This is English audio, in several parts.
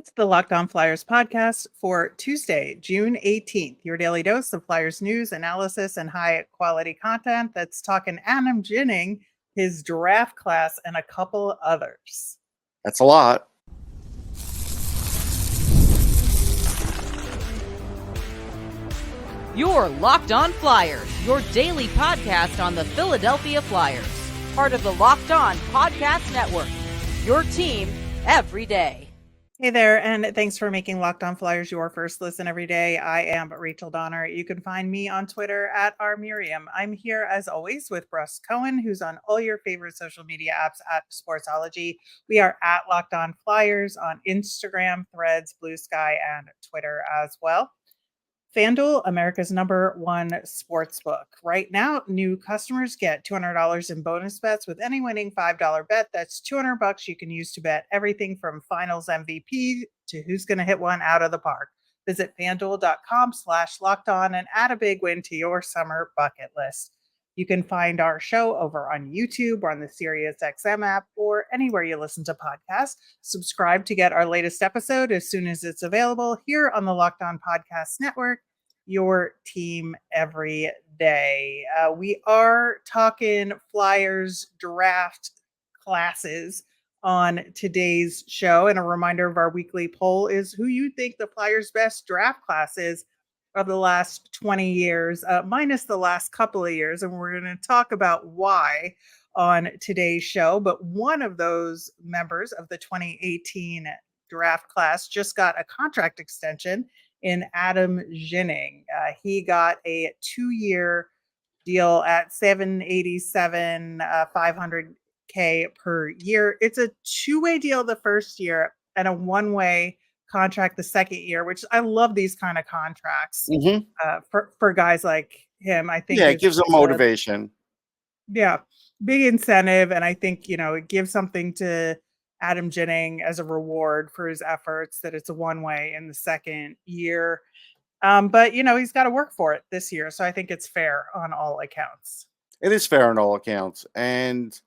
It's the Locked On Flyers podcast for Tuesday, June 18th. Your daily dose of Flyers news, analysis, and high quality content that's talking Adam Ginning, his draft class, and a couple others. That's a lot. You're Locked On Flyers, your daily podcast on the Philadelphia Flyers. Part of the Locked On Podcast Network, your team every day. Hey there, and thanks for making Locked On Flyers your first listen every day. I am Rachel Donner. You can find me on Twitter at @rmiriam. I'm here as always with Russ Cohen, who's on all your favorite social media apps at Sportsology. We are at Locked On Flyers on Instagram, Threads, Blue Sky, and Twitter as well. FanDuel, America's #1 sportsbook. Right now, new customers get $200 in bonus bets with any winning $5 bet. That's $200 you can use to bet everything from finals MVP to who's going to hit one out of the park. Visit FanDuel.com/lockedon and add a big win to your summer bucket list. You can find our show over on YouTube or on the SiriusXM app or anywhere you listen to podcasts. Subscribe to get our latest episode as soon as it's available here on the Locked On Podcast Network, your team every day. We are talking Flyers draft classes on today's show. And a reminder of our weekly poll is who you think the Flyers' best draft class is of the last 20 years, minus the last couple of years. And we're going to talk about why on today's show. But one of those members of the 2018 draft class just got a contract extension in Adam Ginning. He got a 2-year deal at $787, $500K per year. It's a 2-way deal the first year and a 1-way contract the second year, which I love these kind of contracts for guys like him. I think it gives them motivation. Big incentive. And I think, it gives something to Adam Ginning as a reward for his efforts that it's a 1-way in the second year. But, he's got to work for it this year. So I think it's fair on all accounts. It is fair on all accounts. And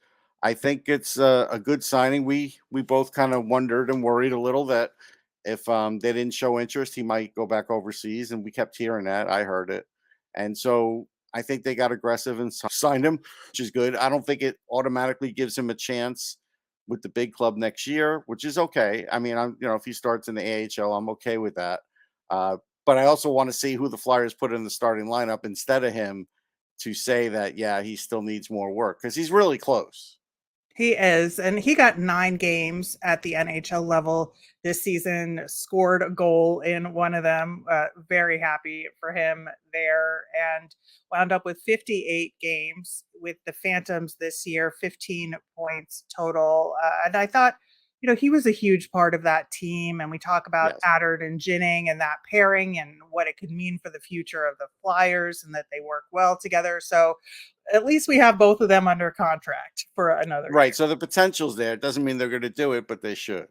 I think it's a good signing. We both kind of wondered and worried a little that if they didn't show interest, he might go back overseas. And we kept hearing that. I heard it. And so I think they got aggressive and signed him, which is good. I don't think it automatically gives him a chance with the big club next year, which is okay. I mean, if he starts in the AHL, I'm okay with that. But I also want to see who the Flyers put in the starting lineup instead of him to say that, he still needs more work because he's really close. He is, and he got 9 games at the NHL level this season, scored a goal in one of them. Very happy for him there, and wound up with 58 games with the Phantoms this year, 15 points total. And I thought, he was a huge part of that team. And we talk about Attard and Ginning and that pairing and what it could mean for the future of the Flyers and that they work well together. So at least we have both of them under contract for another year. So the potential's there. It doesn't mean they're going to do it, but they should.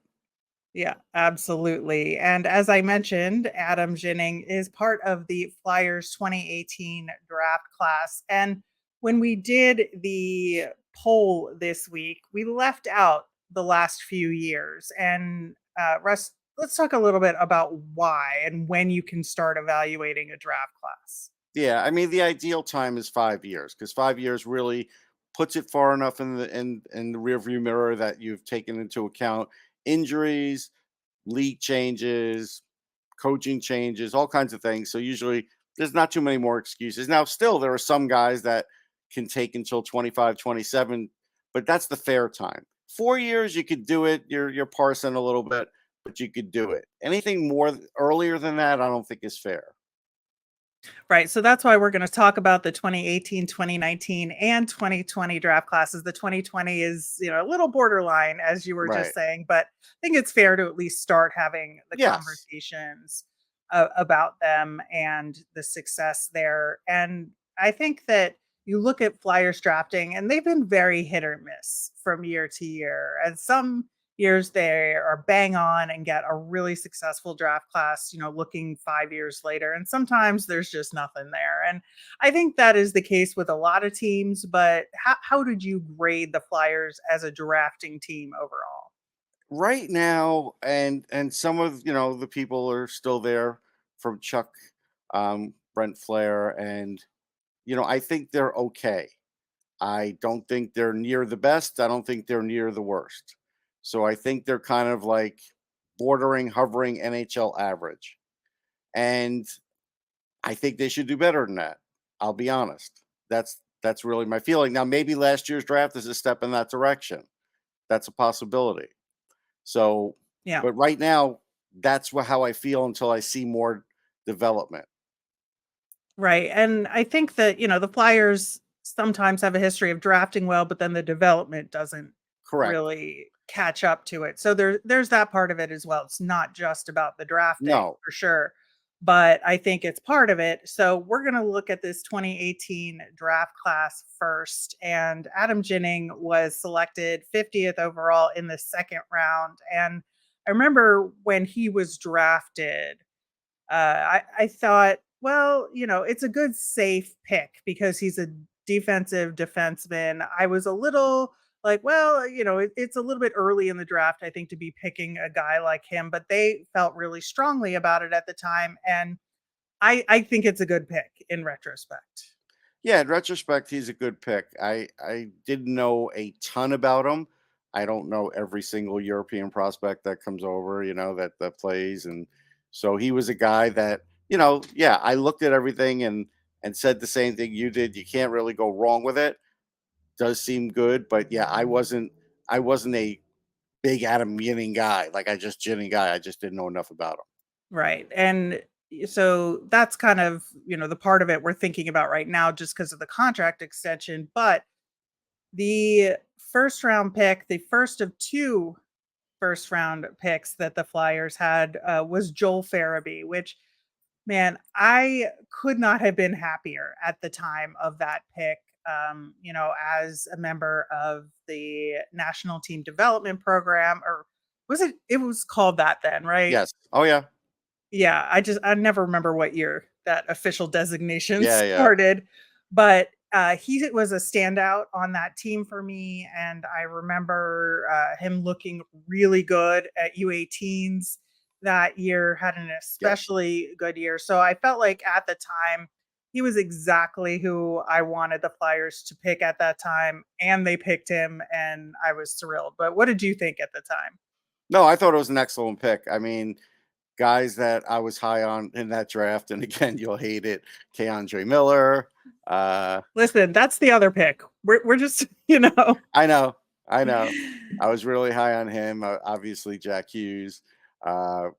Yeah, absolutely. And as I mentioned, Adam Ginning is part of the Flyers 2018 draft class. And when we did the poll this week, we left out the last few years. And Russ, let's talk a little bit about why and when you can start evaluating a draft class. Yeah, I mean, the ideal time is 5 years because 5 years really puts it far enough in the rearview mirror that you've taken into account injuries, league changes, coaching changes, all kinds of things. So usually there's not too many more excuses. Now, still, there are some guys that can take until 25, 27, but that's the fair time. 4 years, you could do it. You're parsing a little bit, but you could do it. Anything more earlier than that, I don't think is fair. Right. So that's why we're going to talk about the 2018, 2019, and 2020 draft classes. The 2020 is, a little borderline, as you were just saying, but I think it's fair to at least start having the conversations about them and the success there. And I think that you look at Flyers drafting, and they've been very hit or miss from year to year. And some years they are bang on and get a really successful draft class, looking 5 years later. And sometimes there's just nothing there. And I think that is the case with a lot of teams. But how did you grade the Flyers as a drafting team overall? right now, and some of the people are still there from Chuck, Brent Flair, and I think they're okay. I don't think they're near the best. I don't think they're near the worst. So I think they're kind of like bordering, hovering NHL average. And I think they should do better than that. I'll be honest. That's really my feeling. Now maybe last year's draft is a step in that direction. That's a possibility. So, Yeah. but right now, that's how I feel until I see more development. Right. And I think that, the Flyers sometimes have a history of drafting well, but then the development doesn't Correct. really catch up to it. So there's that part of it as well. It's not just about the drafting No. for sure, but I think it's part of it. So we're going to look at this 2018 draft class first. And Adam Ginning was selected 50th overall in the second round. And I remember when he was drafted, I thought, well, it's a good safe pick because he's a defensive defenseman. I was a little like, well, it's a little bit early in the draft, I think, to be picking a guy like him, but they felt really strongly about it at the time. And I think it's a good pick in retrospect. Yeah, in retrospect, he's a good pick. I didn't know a ton about him. I don't know every single European prospect that comes over, that plays, and so he was a guy that yeah. I looked at everything and said the same thing you did. You can't really go wrong with it. Does seem good, but yeah, I wasn't a big Adam Ginning guy. Like I just Ginning guy. I just didn't know enough about him. Right. And so that's kind of, the part of it we're thinking about right now just because of the contract extension. But the first round pick, the first of two first round picks that the Flyers had was Joel Farabee, which, man, I could not have been happier at the time of that pick. As a member of the national team development program, or it was called that then, right? Yes. Oh yeah. Yeah, I never remember what year that official designation Yeah. Yeah. started, but, he was a standout on that team for me, and I remember, him looking really good at U18s that year, had an Yes. especially good year, so I felt like at the time, he was exactly who I wanted the Flyers to pick at that time, and they picked him, and I was thrilled, but what did you think at the time? No, I thought it was an excellent pick. I mean, guys that I was high on in that draft, and again, you'll hate it. Keandre Miller. Uh, Listen, that's the other pick. We're just, I know, I know. I was really high on him. Obviously, Jack Hughes. Uh,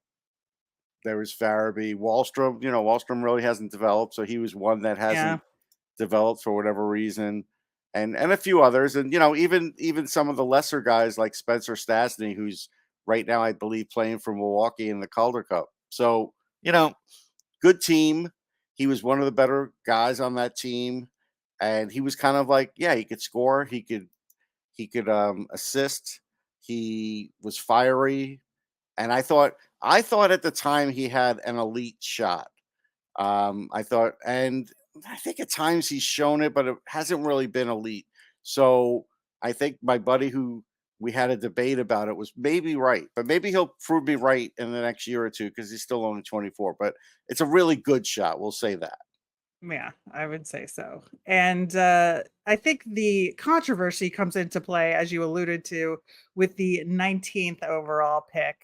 there was Farabee, Wallstrom. Wallstrom really hasn't developed, so he was one that Yeah. hasn't developed for whatever reason, and a few others, and even some of the lesser guys like Spencer Stastny, who's right now I believe playing for Milwaukee in the Calder Cup. So good team. He was one of the better guys on that team, and he was kind of like, yeah, he could score, he could assist, he was fiery, and I thought at the time he had an elite shot. I thought, and I think at times he's shown it, but it hasn't really been elite. So I think my buddy who we had a debate about it was maybe right, but maybe he'll prove me right in the next year or two because he's still only 24. But it's a really good shot. We'll say that. Yeah, I would say so. And I think the controversy comes into play, as you alluded to, with the 19th overall pick,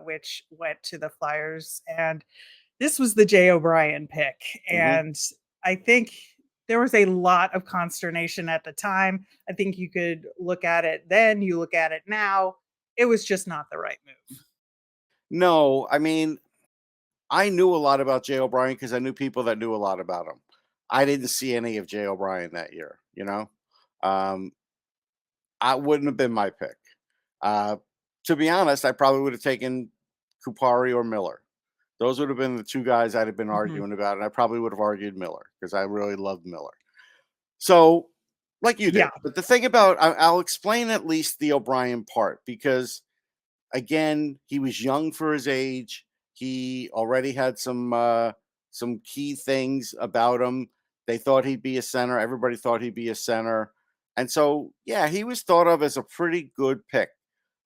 which went to the Flyers. And this was the Jay O'Brien pick. Hmm. And I think there was a lot of consternation at the time. I think you could look at it then, you look at it now. It was just not the right move. No, I mean, I knew a lot about Jay O'Brien because I knew people that knew a lot about him. I didn't see any of Jay O'Brien that year, Um, I wouldn't have been my pick. Uh, to be honest, I probably would have taken Kupari or Miller. Those would have been the two guys I'd have been Mhm. arguing about, and I probably would have argued Miller because I really loved Miller. So, like you Yeah. did. But the thing about I'll explain at least the O'Brien part because again, he was young for his age. He already had some key things about him. They thought he'd be a center. Everybody thought he'd be a center. And so, yeah, he was thought of as a pretty good pick.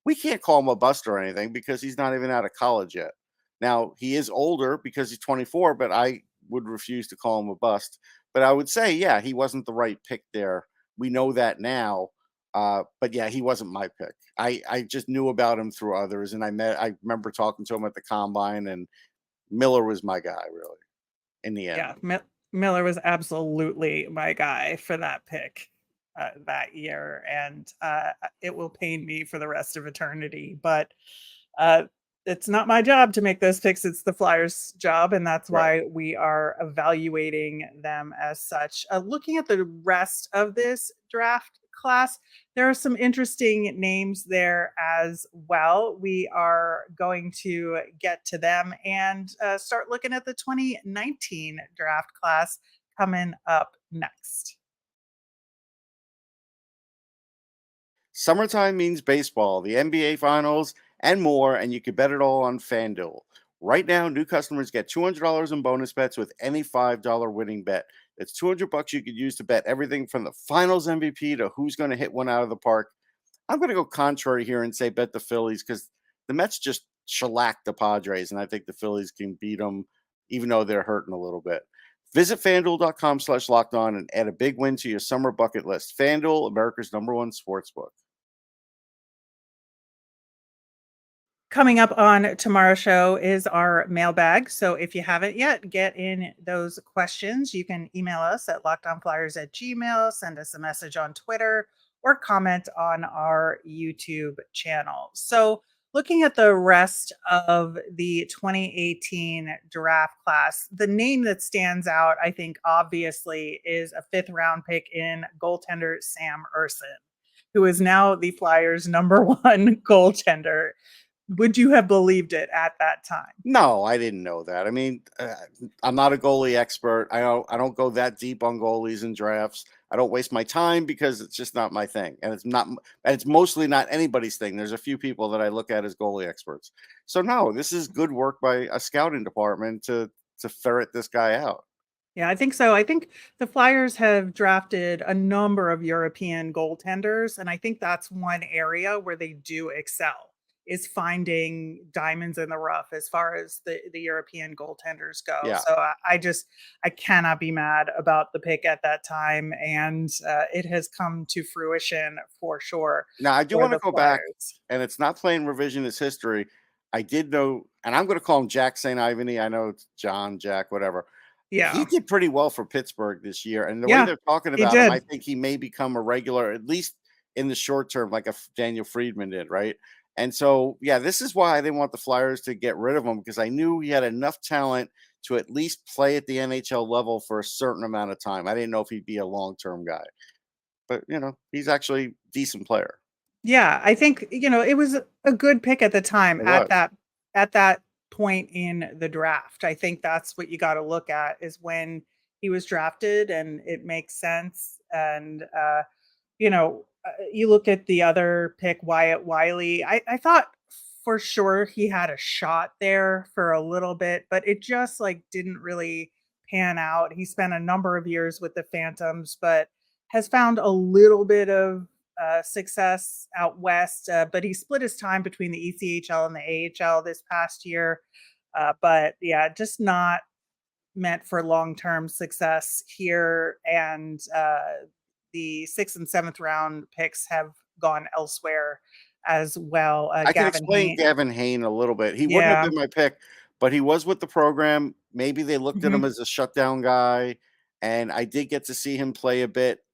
we can't call him a bust or anything because he's not even out of college yet. Now, he is older because he's 24, but I would refuse to call him a bust. But I would say, yeah, he wasn't the right pick there. We know that now. But yeah, he wasn't my pick. I just knew about him through others, and I remember talking to him at the combine, and Miller was my guy, really, in the end. Yeah, Miller was absolutely my guy for that pick that year, and it will pain me for the rest of eternity. But uh, it's not my job to make those picks; it's the Flyers' job, and that's Right. why we are evaluating them as such. Looking at the rest of this draft class, there are some interesting names there as well. We are going to get to them and start looking at the 2019 draft class coming up next. Summertime means baseball, the NBA Finals, and more, and you can bet it all on FanDuel. Right now, new customers get $200 in bonus bets with any $5 winning bet. It's $200 you could use to bet everything from the Finals MVP to who's going to hit one out of the park. I'm going to go contrary here and say bet the Phillies because the Mets just shellacked the Padres, and I think the Phillies can beat them, even though they're hurting a little bit. Visit fanduel.com/locked on and add a big win to your summer bucket list. FanDuel, America's #1 sportsbook. Coming up on tomorrow's show is our mailbag. So if you haven't yet, get in those questions. You can email us at lockedonflyers@gmail, send us a message on Twitter, or comment on our YouTube channel. So looking at the rest of the 2018 draft class, the name that stands out, I think, obviously, is a fifth round pick in goaltender Sam Urson, who is now the Flyers' number one goaltender. Would you have believed it at that time? No, I didn't know that. I mean, I'm not a goalie expert. I don't go that deep on goalies and drafts. I don't waste my time because it's just not my thing, and it's mostly not anybody's thing. There's a few people that I look at as goalie experts. So no, this is good work by a scouting department to ferret this guy out. Yeah, I think so. I think the Flyers have drafted a number of European goaltenders, and I think that's one area where they do excel is finding diamonds in the rough as far as the European goaltenders go. Yeah. So I cannot be mad about the pick at that time, and it has come to fruition for sure Now I do for want to the go back, Flyers. and it's not playing revisionist history. I did know, and I'm going to call him Jack St. Ivany. I know it's John, Jack, whatever. He Yeah, did pretty well for Pittsburgh this year, and the way yeah, they're talking he about him, I did. think he may become a regular, at least in the short term, like Daniel Friedman did, right? And so, yeah, this is why I didn't want the Flyers to get rid of him because I knew he had enough talent to at least play at the NHL level for a certain amount of time. I didn't know if he'd be a long term guy, but he's actually a decent player. Yeah, I think, it was a good pick at the time It was. at that point in the draft. I think that's what you gotta look at is when he was drafted and it makes sense. And you look at the other pick, Wyatt Wiley. I thought for sure he had a shot there for a little bit, but it just like didn't really pan out. He spent a number of years with the Phantoms, but has found a little bit of success out west. But he split his time between the ECHL and the AHL this past year. But yeah, just not meant for long-term success here. And the sixth and seventh round picks have gone elsewhere as well. I can Gavin explain Hayne. Gavin Hayne a little bit. He wouldn't have Yeah. been my pick, but he was with the program. Maybe they looked at him Mhm. as a shutdown guy, and I did get to see him play a bit.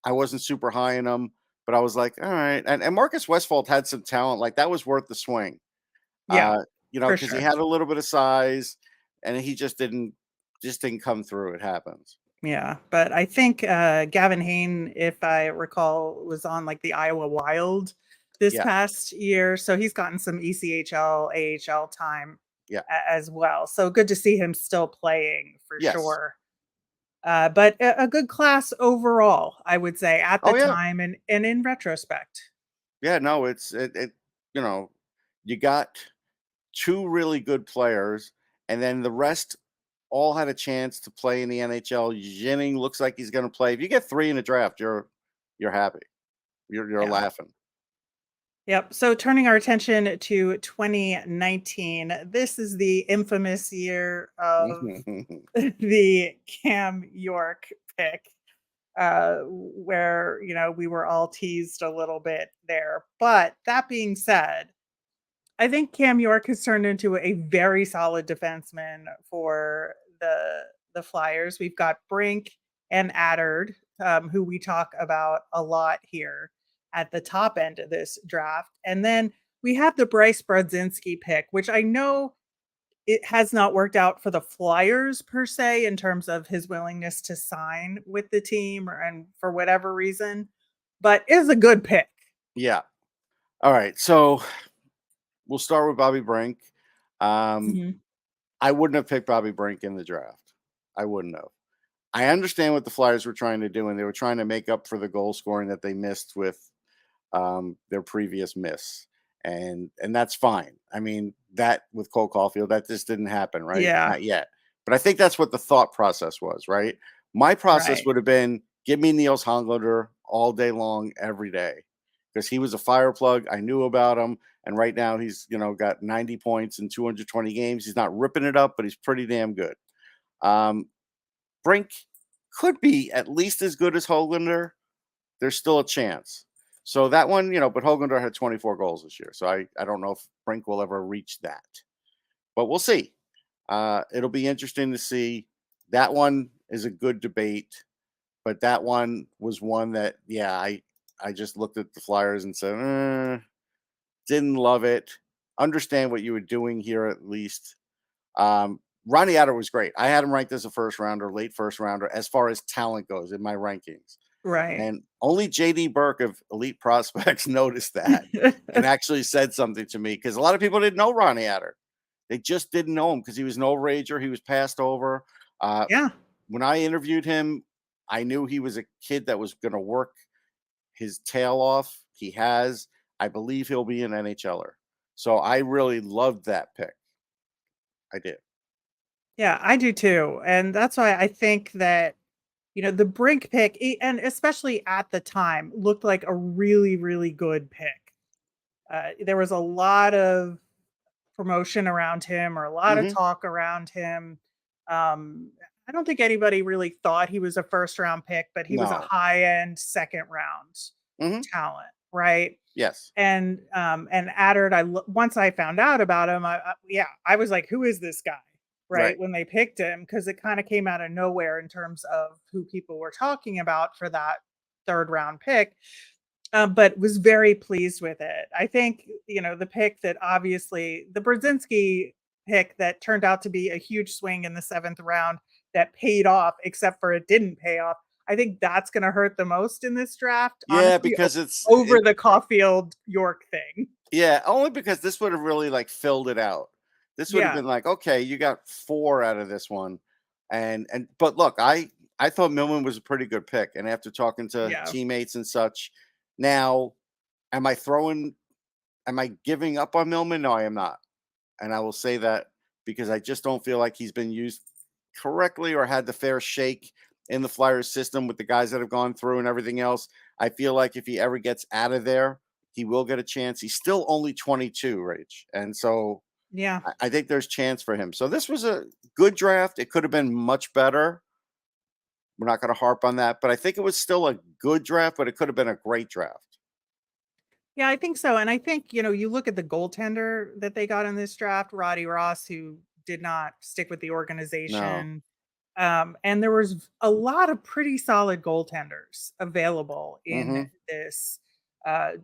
I wasn't super high in him, but I was like, all right. And Marcus Westfall had some talent. Like that was worth the swing. Yeah, for Because he sure. had a little bit of size and he just didn't come through. It happens. Yeah, but I think Gavin Hayne, if I recall, was on like the Iowa Wild this Yeah. past year, so he's gotten some ECHL, AHL time Yeah. as well. So good to see him still playing for Yes. sure. But a good class overall, I would say, at the Oh yeah. time and in retrospect. Yeah. No, it you know, you got two really good players, and then the rest all had a chance to play in the NHL. Jennings looks like he's going to play. If you get three in the draft, you're happy. You're Yeah. laughing. Yep. So turning our attention to 2019, this is the infamous year of the Cam York pick, where, we were all teased a little bit there. But that being said, I think Cam York has turned into a very solid defenseman for the Flyers. We've got Brink and Addard, who we talk about a lot here at the top end of this draft, and then we have the Bryce Brodzinski pick, which I know it has not worked out for the Flyers per se in terms of his willingness to sign with the team and for whatever reason, but is a good pick. Yeah. All right. So we'll start with Bobby Brink. Mhm. I wouldn't have picked Bobby Brink in the draft. I wouldn't have. I understand what the Flyers were trying to do, and they were trying to make up for the goal scoring that they missed with their previous miss, and that's fine. I mean, that with Cole Caulfield, that just didn't happen, right? Yeah, Not yet. But I think that's what the thought process was, right? My process right. would have been give me Niels Honglander all day long, every day, because he was a fire plug. I knew about him, and right now he's got 90 points in 220 games. He's not ripping it up, but he's pretty damn good. Um, Brink could be at least as good as Hoglander. There's still a chance. So that one, but Hoglander had 24 goals this year. So I don't know if Brink will ever reach that. But we'll see. It'll be interesting to see. That one is a good debate. But that one was one that, yeah, I just looked at the Flyers and said, didn't love it. Understand what you were doing here at least. Ronnie Adder was great. I had him ranked as a first rounder, late first rounder, as far as talent goes in my rankings. Right. And only JD Burke of Elite Prospects noticed that and actually said something to me because a lot of people didn't know Ronnie Adder. They just didn't know him because he was an overager. He was passed over. Yeah. When I interviewed him, I knew he was a kid that was going to work his tail off. He has. I believe he'll be an NHLer. So I really loved that pick. I did. Yeah, I do too. And that's why I think that, the Brink pick, and especially at the time, looked like a really, really good pick. There was a lot of promotion around him or a lot of Hmm. talk around him. Um, I don't think anybody really thought he was a first round pick, but he was a No. high end second round Hmm. talent, right? Yes. And Addard, once I found out about him, yeah, I was like, who is this guy? Right. Right, when they picked him, because it kind of came out of nowhere in terms of who people were talking about for that third round pick, but was very pleased with it. I think, the pick that obviously the Brzezinski pick that turned out to be a huge swing in the seventh round that paid off, except for it didn't pay off. I think that's going to hurt the most in this draft, Yeah, honestly, because it's over the Caulfield York thing. yeah, only because this would have really like filled it out. This would have Yeah, been like, okay, you got 4 out of this one. And but look, I thought Millman was a pretty good pick. And after talking to yeah. teammates and such, now am I throwing am I giving up on Millman? No, I am not. And I will say that because I just don't feel like he's been used correctly or had the fair shake in the Flyers system with the guys that have gone through and everything else. I feel like if he ever gets out of there, he will get a chance. He's still only 22, Rach. And so Yeah. I think there's chance for him. So this was a good draft. It could have been much better. We're not going to harp on that, but I think it was still a good draft, but it could have been a great draft. Yeah, I think so. And I think, you look at the goaltender that they got in this draft, Roddy Ross, who did not stick with the No. organization. And there was a lot of pretty solid goaltenders available in Hmm. this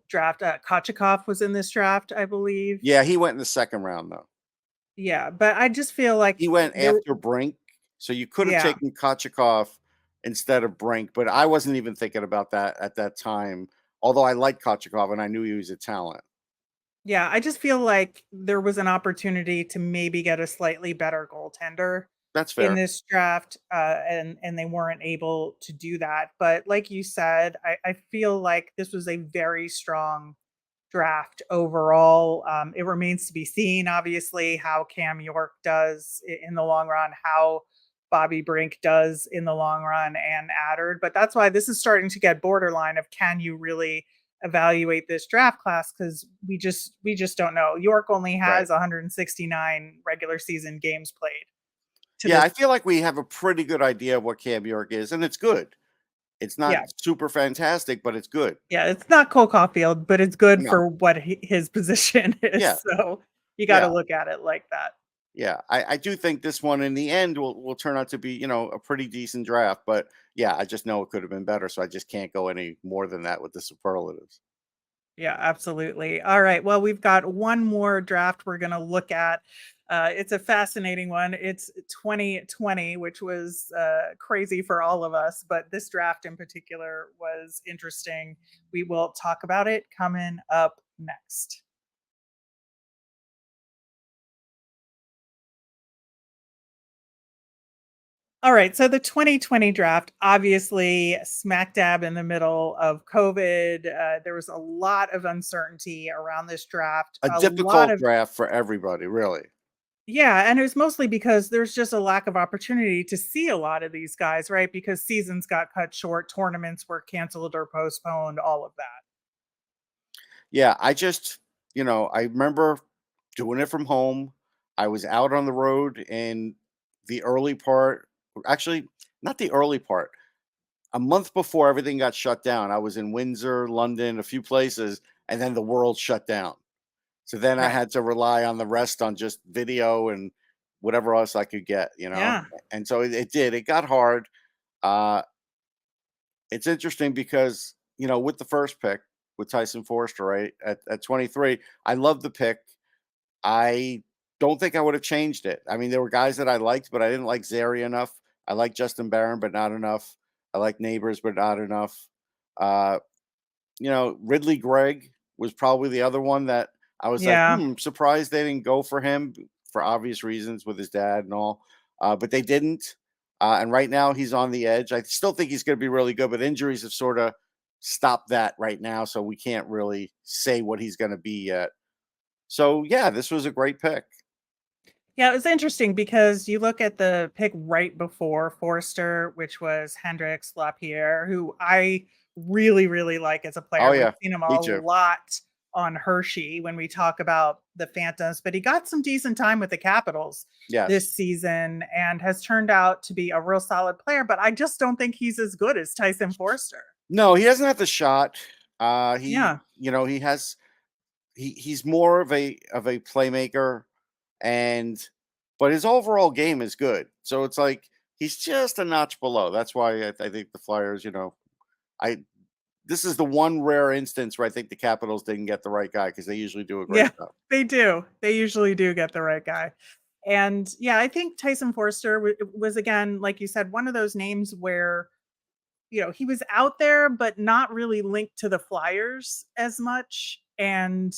draft. Kochikov was in this draft, I believe. Yeah, he went in the second round, though. Yeah, but I just feel like He went there, after Brink, so you could have yeah, taken Kochikov instead of Brink, but I wasn't even thinking about that at that time. Although I liked Kochikov and I knew he was a talent. yeah, I just feel like there was an opportunity to maybe get a slightly better goaltender That's in fair. this draft, and they weren't able to do that. But like you said, I feel like this was a very strong draft overall. It remains to be seen, obviously, how Cam York does in the long run, how Bobby Brink does in the long run, and Addard. But that's why this is starting to get borderline of can you really evaluate this draft class because we just don't know. York only Right. has 169 regular season games played to Yeah, this. I feel like we have a pretty good idea of what Cam York is, and it's good. It's not Yeah, super fantastic, but it's good. yeah, it's not Cole Caulfield, but it's good No. for what his position Yeah. is. So you got to Yeah. look at it like that. Yeah. I do think this one in the end will turn out to be, a pretty decent draft. But yeah, I just know it could have been better. So I just can't go any more than that with the superlatives. Yeah, absolutely. All right. Well, we've got one more draft we're going to look at. It's a fascinating one. It's 2020, which was crazy for all of us, but this draft in particular was interesting. We will talk about it coming up next. All right, so the 2020 draft, obviously smack dab in the middle of COVID. There was a lot of uncertainty around this draft. A A lot difficult of draft for everybody, really. Yeah, and it was mostly because there's just a lack of opportunity to see a lot of these guys, right? Because seasons got cut short, tournaments were canceled or postponed, all of that. Yeah, I remember doing it from home. I was out on the road in the early part, actually, not the early part. A month before everything got shut down, I was in Windsor, London, a few places, and then the world shut down. So then I Right. had to rely on the rest on just video and whatever else I could get. Yeah. And so it did. It got hard. Uh, it's interesting because, with the first pick with Tyson Forster, right, at 23, I love the pick. I don't think I would have changed it. I mean, there were guys that I liked, but I didn't like Zary enough. I like Justin Barron, but not enough. I like Neighbors, but not enough. Uh, Ridley Gregg was probably the other one that I was like, Yeah. surprised they didn't go for him for obvious reasons with his dad and all. But they didn't. And right now he's on the edge. I still think he's going to be really good, but injuries have sort of stopped that right now. So we can't really say what he's going to be yet. So yeah, this was a great pick. Yeah, it was interesting because you look at the pick right before Forster, which was Hendrix Lapierre, who I really, really like as a Oh player. We've yeah, seen him me a too. lot on Hershey when we talk about the Phantoms, but he got some decent time with the Capitals Yes. this season and has turned out to be a real solid player. But I just don't think he's as good as Tyson Forster. No, he doesn't have the shot. He, Yeah. he has he's more of a playmaker, and but his overall game is good. So it's like he's just a notch below. That's why I think the Flyers, I this is the one rare instance where I think the Capitals didn't get the right guy because they usually do a great Yeah, job. they do. They usually do get the right guy. And yeah, I think Tyson Forster was again, like you said, one of those names where he was out there, but not really linked to the Flyers as much. And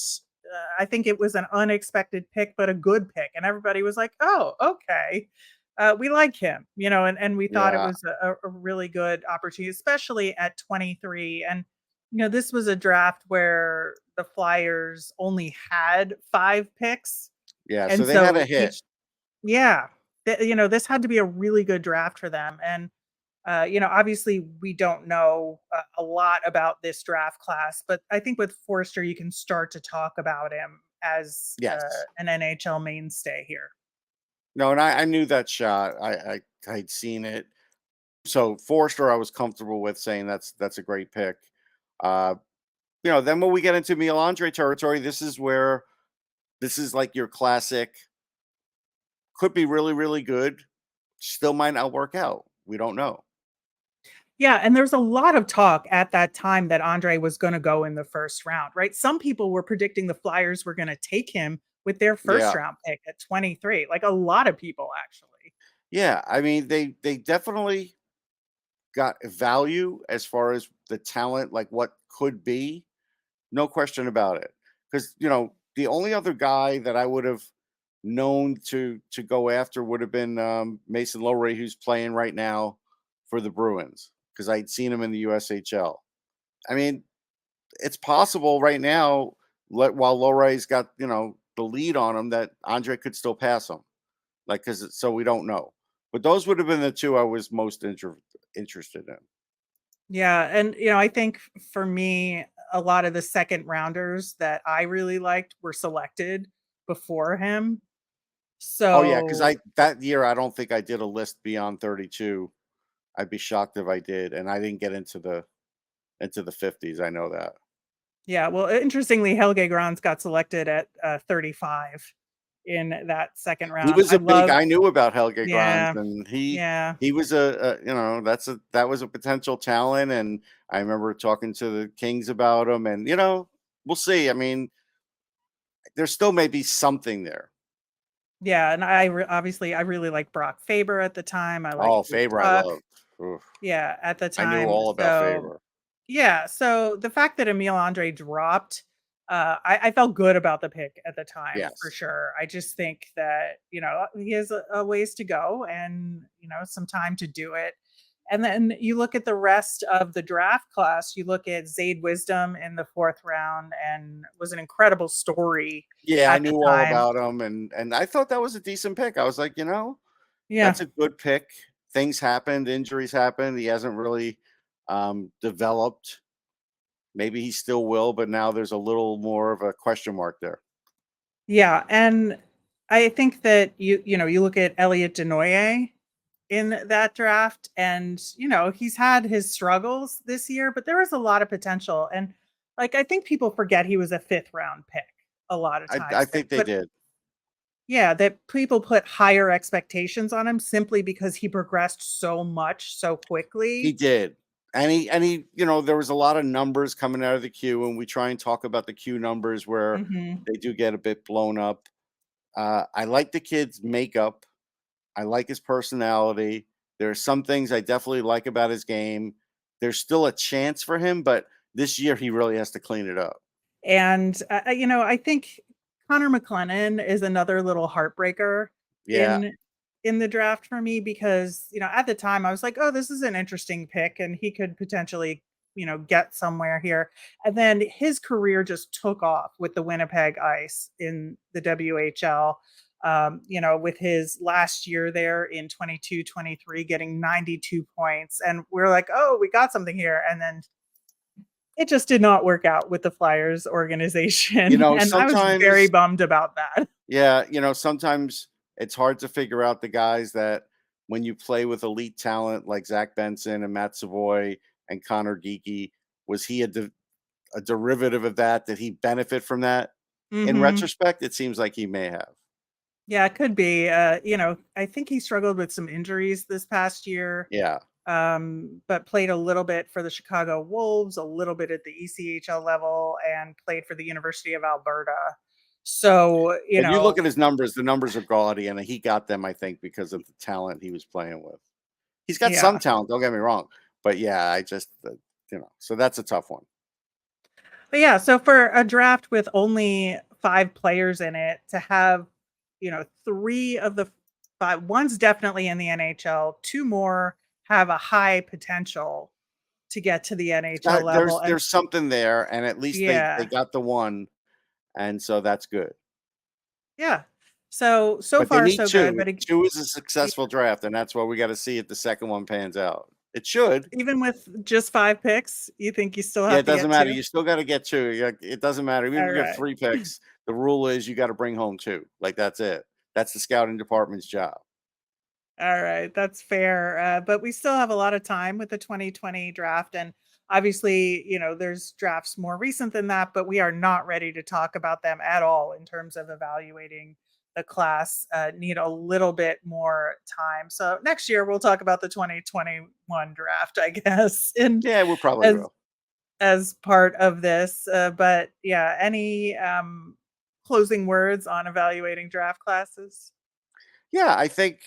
I think it was an unexpected pick, but a good pick. And everybody was like, oh, okay. We like him, and we thought it Yeah. was a really good opportunity, especially at 23. And, this was a draft where the Flyers only had 5 picks. Yeah. So And they had so a hit. each, yeah, this had to be a really good draft for them. And obviously we don't know a lot about this draft class, but I think with Forster, you can start to talk about him as Yes. an NHL mainstay here. No, and I knew that shot. I'd seen it. So Forster, I was comfortable with saying that's a great pick. Uh, then when we get into Melandre territory, this is like your classic. Could be really, really good. Still might not work out. We don't know. Yeah, and there's a lot of talk at that time that Andre was going to go in the first round, right? Some people were predicting the Flyers were going to take him with their first Yeah. round pick at 23. Like a lot of people actually. Yeah. I mean, they definitely got value as far as the talent, like what could be. No question about it. Because, the only other guy that I would have known to go after would have been Mason Lowery, who's playing right now for the Bruins, because I'd seen him in the USHL. I mean, it's possible right now, while Lowry's got, the lead on him, that Andre could still pass him. Like, because so we don't know. But those would have been the two I was most interested in. Yeah, and I think for me, a lot of the second rounders that I really liked were selected before him. Oh yeah, because So, that year I don't think I did a list beyond 32. I'd be shocked if I did, and I didn't get into the 50s. I know that. yeah, well, interestingly, Helge Grans got selected at 35 in that second He round. was I a big. love I knew about Helge Grans, Yeah, and yeah. he was that was a potential talent, and I remember talking to the Kings about him, and we'll see. I mean, there still may be something there. Yeah, and obviously, I really like Brock Faber at the time. I like Oh, Luke Faber, I Buck. loved. Oof. Yeah, at the I knew time. all about So, Faber. yeah, so the fact that Emil Andre dropped, I felt good about the pick at the time for Yes. sure. I just think that, he has a ways to go and, some time to do it. And then you look at the rest of the draft class, you look at Zayd Wisdom in the fourth round and was an incredible story Yeah, I at the knew all time. about him, and I thought that was a decent pick. I was like, Yeah. that's a good pick. Things happened, injuries happened. He hasn't really developed. Maybe he still will, but now there's a little more of a question mark there. Yeah, and I think that you look at Elliot Denoye in that draft and, he's had his struggles this year, but there was a lot of potential and like I think people forget he was a 5th round pick a lot of I times think they did. that people put higher expectations on him simply because he progressed so much so He quickly. did. There was a lot of numbers coming out of the queue, and we try and talk about the queue numbers where Mhm. they do get a bit blown up. I like the kid's makeup. I like his personality. There are some things I definitely like about his game. There's still a chance for him, but this year he really has to clean it up. And, I think Connor McLennan is another little heartbreaker Yeah. in in the draft for me because, at the time I was like, "Oh, this is an interesting pick and he could potentially, get somewhere here." And then his career just took off with the Winnipeg Ice in the WHL. With his last year there in 22-23 getting 92 points and we're like, "Oh, we got something here." And then it just did not work out with the Flyers organization, and I was very Sometimes, bummed about that. yeah, sometimes it's hard to figure out the guys that when you play with elite talent like Zach Benson and Matt Savoy and Connor Geeky, was he a derivative of that? Did he benefit from that? In Mhm. retrospect, it seems like he may have. Yeah, it could be, I think he struggled with some injuries this past year, Yeah. but played a little bit for the Chicago Wolves, a little bit at the ECHL level, and played for the University of Alberta. So, If you look at his numbers, the numbers are gaudy, and he got them, I think, because of the talent he was playing with. He's got some yeah. talent, don't get me wrong, but yeah, I just, so that's a tough one. But yeah, so for a draft with only 5 players in it to have, 3 of the 5 one's definitely in the NHL, 2 more have a high potential to get to the NHL level and There's something there, and at least they yeah. got the one, and so that's good. Yeah. So But they far need so good, but 2. it 2 is a yeah, successful draft, and that's what we gotta see if the second one pans out. It should. even with just 5 picks, you think you still Yeah, have it to doesn't get matter. 2? You still gotta get 2. It doesn't matter. Even if you get Alright. 3 picks, the rule is you gotta bring home 2. Like, that's it. That's the scouting department's job. All right, that's fair. But we still have a lot of time with the 2020 draft. And obviously, there's drafts more recent than that, but we are not ready to talk about them at all in terms of evaluating the class. Need a little bit more time. So next year we'll talk about the 2021 draft, I guess, and Yeah, we probably as will. as part of this. But yeah, any closing words on evaluating draft classes? Yeah, I think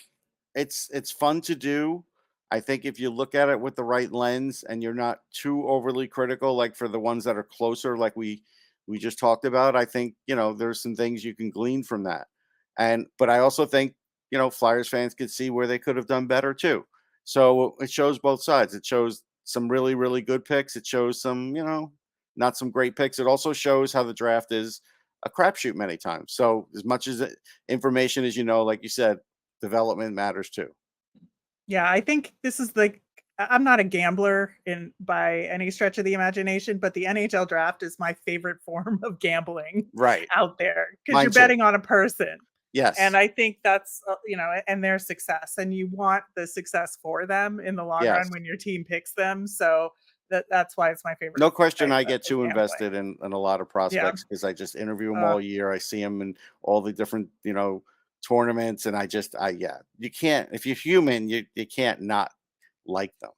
it's fun to do. I think if you look at it with the right lens and you're not too overly critical, like for the ones that are closer, like we just talked about, I think there's some things you can glean from that. But I also think Flyers fans could see where they could have done better too. So it shows both sides. It shows some really good picks. It shows some not some great picks. It also shows how the draft is a crapshoot many times. So as much as information as like you said, development matters too. Yeah, I think this is the I'm not a gambler by any stretch of the imagination, but the NHL draft is my favorite form of gambling Right. out there because Mine you're too. betting on a person. Yes. And I think that's, and their success, and you want the success for them in the long Yes. run when your team picks them. So that's why it's my favorite No question, type I get of too invested gambling. in a lot of Yeah. prospects because I just interview them Uh, all year. I see them in all the different, tournaments, and yeah, you can't if you're human, you can't not like them.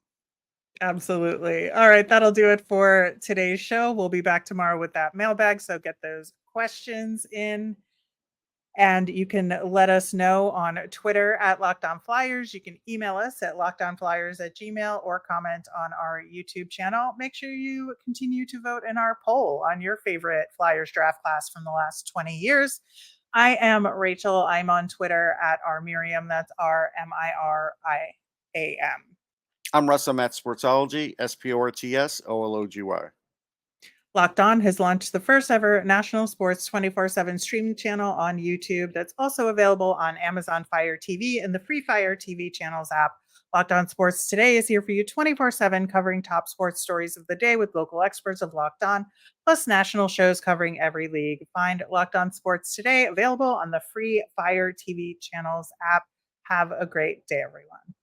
Absolutely. All right, that'll do it for today's show. We'll be back tomorrow with that mailbag. So get those questions in. And you can let us know on Twitter at Locked On Flyers. You can email us at lockedonflyers@gmail or comment on our YouTube channel. Make sure you continue to vote in our poll on your favorite Flyers draft class from the last 20 years. I am Rachel. I'm on Twitter at rmiriam. That's RMIRIAM. I'm Russ. I'm at Sportsology, SPORTSOLOGY. Locked On has launched the first ever national sports 24/7 streaming channel on YouTube that's also available on Amazon Fire TV and the free Fire TV channels app. Locked On Sports Today is here for you 24/7, covering top sports stories of the day with local experts of Locked On, plus national shows covering every league. Find Locked On Sports Today available on the free Fire TV channels app. Have a great day, everyone.